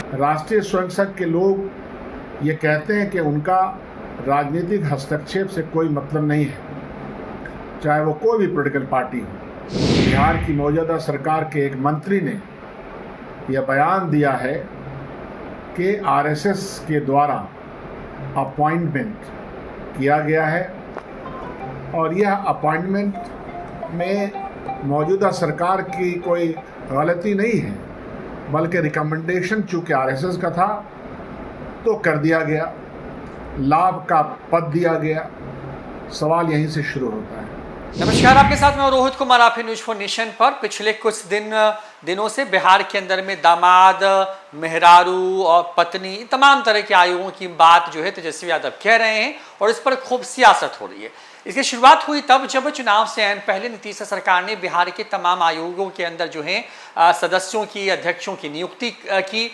राष्ट्रीय स्वयंसेवक के लोग ये कहते हैं कि उनका राजनीतिक हस्तक्षेप से कोई मतलब नहीं है, चाहे वो कोई भी पॉलिटिकल पार्टी हो। बिहार की मौजूदा सरकार के एक मंत्री ने यह बयान दिया है कि आरएसएस के द्वारा अपॉइंटमेंट किया गया है और यह अपॉइंटमेंट में मौजूदा सरकार की कोई गलती नहीं है, बल्कि रिकमेंडेशन चूँकि आरएसएस का था तो कर दिया गया, लाभ का पद दिया गया। सवाल यहीं से शुरू होता है। नमस्कार, आपके साथ मैं रोहित कुमार, आप न्यूज फॉर नेशन पर। पिछले कुछ दिनों से बिहार के अंदर में दामाद, मेहरारू और पत्नी, तमाम तरह के आयोगों की बात जो है तेजस्वी यादव कह रहे हैं और इस पर खूब सियासत हो रही है। इसकी शुरुआत हुई तब जब चुनाव से ऐन पहले नीतीश सरकार ने बिहार के तमाम आयोगों के अंदर जो है सदस्यों की, अध्यक्षों की नियुक्ति की।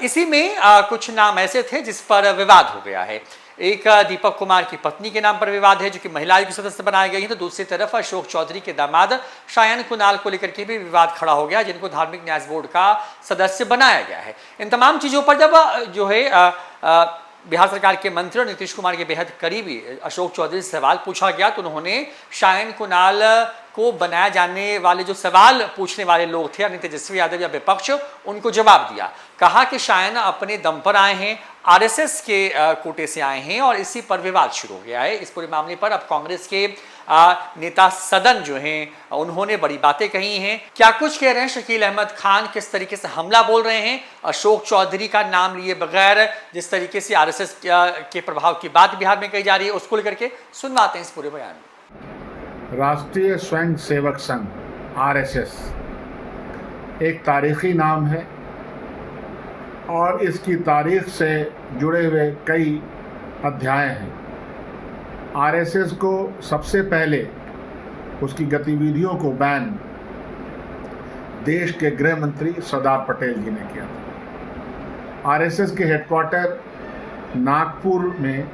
इसी में कुछ नाम ऐसे थे जिस पर विवाद हो गया है। एक दीपक कुमार की पत्नी के नाम पर विवाद है, जो कि महिला आयोग के सदस्य बनाए गए हैं, तो दूसरी तरफ अशोक चौधरी के दामाद शायन कुणाल को लेकर के भी विवाद खड़ा हो गया, जिनको धार्मिक न्यास बोर्ड का सदस्य बनाया गया है। इन तमाम चीज़ों पर जब जो है बिहार सरकार के मंत्री और नीतीश कुमार के बेहद करीबी अशोक चौधरी से सवाल पूछा गया, तो उन्होंने शायन कुणाल को बनाए जाने वाले जो सवाल पूछने वाले लोग थे, यानी तेजस्वी यादव या विपक्ष, उनको जवाब दिया। कहा कि शायन अपने दम पर आए हैं, आरएसएस के कोटे से आए हैं और इसी पर विवाद शुरू हो गया है। इस पूरे मामले पर अब कांग्रेस के नेता सदन जो हैं उन्होंने बड़ी बातें कही हैं। क्या कुछ कह रहे हैं शकील अहमद खान, किस तरीके से हमला बोल रहे हैं अशोक चौधरी का नाम लिए बगैर, जिस तरीके से आरएसएस के प्रभाव की बात बिहार में कही जा रही है, उसको लेकर के सुनवाते हैं इस पूरे बयान में। राष्ट्रीय स्वयंसेवक संघ आरएसएस एक तारीखी नाम है और इसकी तारीख से जुड़े हुए कई अध्याय हैं। आरएसएस को सबसे पहले उसकी गतिविधियों को बैन देश के गृह मंत्री सरदार पटेल जी ने किया था। आरएसएस के हेडक्वार्टर नागपुर में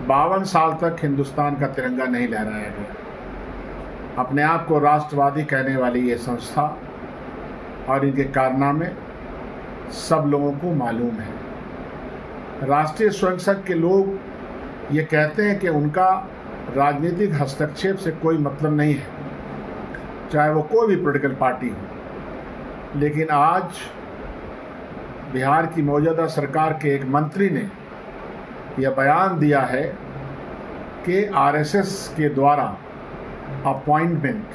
52 साल तक हिंदुस्तान का तिरंगा नहीं लहराया गया। अपने आप को राष्ट्रवादी कहने वाली ये संस्था और इनके कारनामे सब लोगों को मालूम है। राष्ट्रीय स्वयंसेवक के लोग ये कहते हैं कि उनका राजनीतिक हस्तक्षेप से कोई मतलब नहीं है, चाहे वो कोई भी पॉलिटिकल पार्टी हो। लेकिन आज बिहार की मौजूदा सरकार के एक मंत्री ने यह बयान दिया है कि आरएसएस के द्वारा अपॉइंटमेंट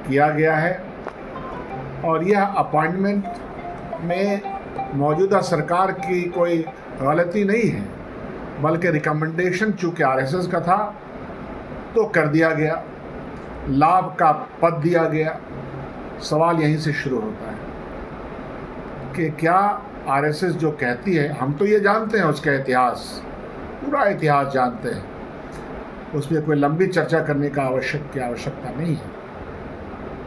किया गया है और यह अपॉइंटमेंट में मौजूदा सरकार की कोई गलती नहीं है, बल्कि रिकमेंडेशन चूँकि आरएसएस का था तो कर दिया गया, लाभ का पद दिया गया। सवाल यहीं से शुरू होता है कि क्या आरएसएस जो कहती है, हम तो ये जानते हैं उसका इतिहास, पूरा इतिहास जानते हैं, उसमें कोई लंबी चर्चा करने का आवश्यकता नहीं है।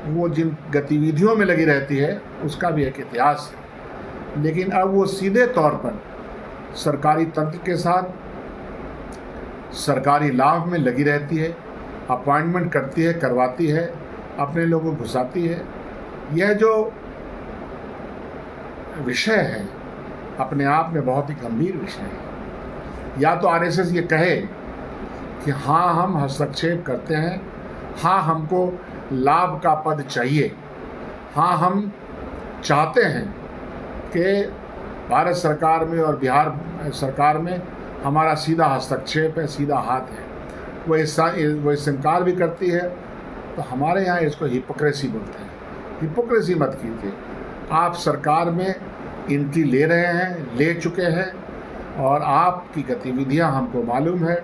वो जिन गतिविधियों में लगी रहती है उसका भी एक इतिहास है, लेकिन अब वो सीधे तौर पर सरकारी तंत्र के साथ सरकारी लाभ में लगी रहती है, अपॉइंटमेंट करती है, करवाती है, अपने लोगों को घुसाती है। यह जो विषय है अपने आप में बहुत ही गंभीर विषय है। या तो आरएसएस ये कहे कि हाँ हम हस्तक्षेप करते हैं, हाँ हमको लाभ का पद चाहिए, हाँ हम चाहते हैं कि भारत सरकार में और बिहार सरकार में हमारा सीधा हस्तक्षेप है, सीधा हाथ है। वो इस इनकार भी करती है, तो हमारे यहाँ इसको हिपोक्रेसी बोलते हैं। हिपोक्रेसी मत कीजिए। आप सरकार में इनकी ले रहे हैं, ले चुके हैं और आपकी गतिविधियाँ हमको मालूम है।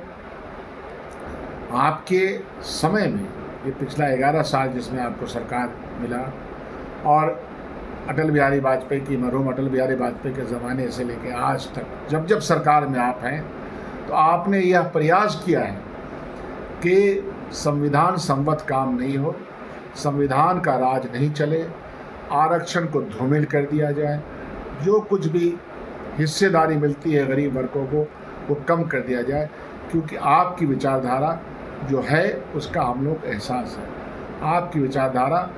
आपके समय में ये पिछला 11 साल जिसमें आपको सरकार मिला और अटल बिहारी वाजपेयी की, मरहूम अटल बिहारी वाजपेयी के ज़माने से लेकर आज तक जब सरकार में आप हैं, तो आपने यह प्रयास किया है कि संविधान सम्मत काम नहीं हो, संविधान का राज नहीं चले, आरक्षण को धूमिल कर दिया जाए, जो कुछ भी हिस्सेदारी मिलती है गरीब वर्गों को वो कम कर दिया जाए, क्योंकि आपकी विचारधारा जो है उसका हम लोग एहसास है। आपकी विचारधारा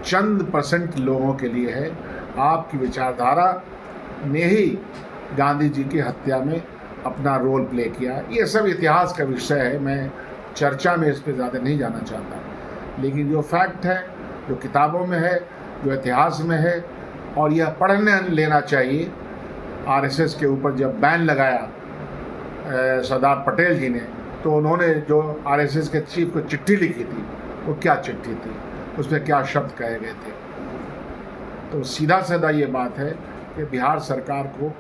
चंद % लोगों के लिए है। आपकी विचारधारा ने ही गांधी जी की हत्या में अपना रोल प्ले किया। ये सब इतिहास का विषय है, मैं चर्चा में इस पर ज़्यादा नहीं जाना चाहता, लेकिन जो फैक्ट है, जो किताबों में है, जो इतिहास में है, और यह पढ़ने लेना चाहिए। आरएसएस के ऊपर जब बैन लगाया सरदार पटेल जी ने, तो उन्होंने जो आरएसएस के चीफ को चिट्ठी लिखी थी, वो क्या चिट्ठी थी, उसमें क्या शब्द कहे गए थे। तो सीधा साधा ये बात है कि बिहार सरकार को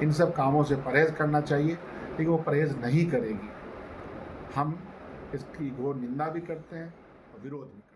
इन सब कामों से परहेज़ करना चाहिए, लेकिन वो परहेज़ नहीं करेगी। हम इसकी घोर निंदा भी करते हैं और विरोध भी करते हैं।